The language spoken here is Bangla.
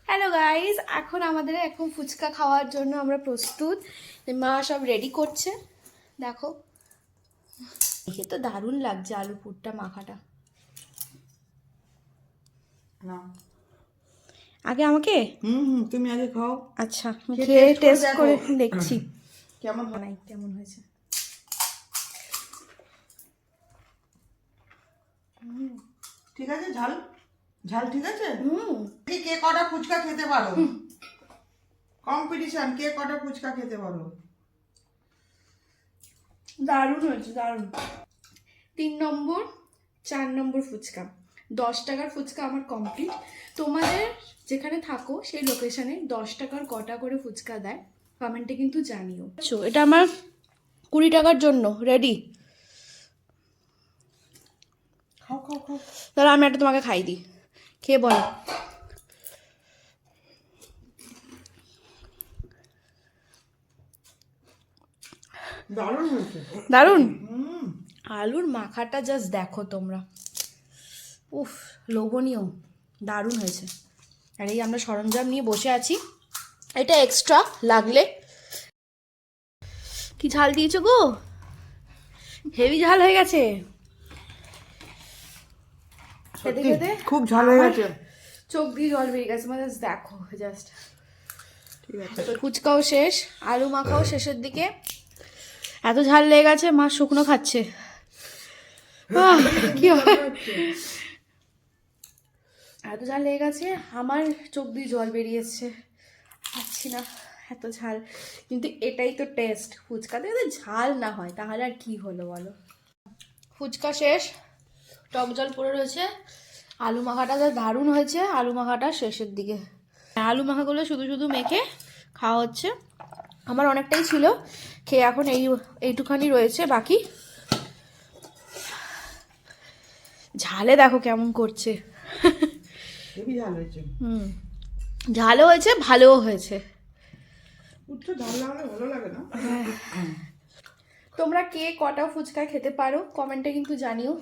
হ্যালো গাইস, এখন আমাদের এখন ফুচকা খাওয়ার জন্য আমরা প্রস্তুত। মা সব রেডি করছে, দেখো। দেখে তো দারুণ লাগছে আলু পুরটা মাখাটা। আগে আমাকে তুমি আগে খাও। আচ্ছা, খেয়ে টেস্ট করে দেখছি কেমন বানাই, কেমন হয়েছে। ঠিক আছে? ঝাল ঝাল ঠিক আছে? কে কটা ফুচকা খেতে পারো? কম্পিটিশন, কে কটা ফুচকা খেতে পারো? দারুণ হয়েছে, দারুণ। 3 নম্বর 4 নম্বর ফুচকা, 10 টাকার ফুচকা আমার কমপ্লিট। তোমাদের যেখানে থাকো সেই লোকেশনে 10 টাকার কটা করে ফুচকা দেয়, কমেন্টে কিন্তু জানিও। এটা আমার 20 টাকার জন্য রেডি। খাও খাও খাও। তাহলে আমি একটা তোমাকে খাই দিই, খেয়ে বলো। দারুণ হয়েছে। দারুণ। আলুর মাখাটা জাস্ট দেখো তোমরা, উফ, লোভনীয়, দারুণ হয়েছে। আর এই আমরা সরঞ্জাম নিয়ে বসে আছি, এটা এক্সট্রা লাগলে। কি ঝাল দিয়েছো গো, হেভি ঝাল হয়ে গেছে। খেতে খেতে খুব ঝাল হয়ে গেছে। চোখ দিয়ে জল বেরিয়ে গেছে, মানে দেখো জাস্ট। ঠিক আছে, ফুচকাও শেষ, আলু মাখাও শেষের দিকে। এত ঝাল লেগে গেছে, মা শুকনো খাচ্ছে। কি এত ঝাল লেগে গেছে, আমার চোখ দিয়ে জল বেরিয়ে এসছে, পাচ্ছি না এত ঝাল। কিন্তু এটাই তো টেস্ট, ফুচকাতে যদি ঝাল না হয় তাহলে আর কি হলো বলো। ফুচকা শেষ, টক জল পড়ে রয়েছে। আলু মাখাটা তো দারুণ হয়েছে, আলু মাখাটা শেষের দিকে। আলু মাখাগুলো শুধু শুধু মেখে খাওয়া হচ্ছে। আমার অনেকটাই ছিল খেয়ে, এখন এইটুখানি রয়েছে বাকি। ঝালে দেখো কেমন করছে। হেভি ঝাল হয়েছে। ঝালও হয়েছে, ভালোও হয়েছে। উচ্চ ঝাল না হলে ভালো লাগে না। তোমরা কে কটা ফুচকা খেতে পারো কমেন্টে কিন্তু জানিও।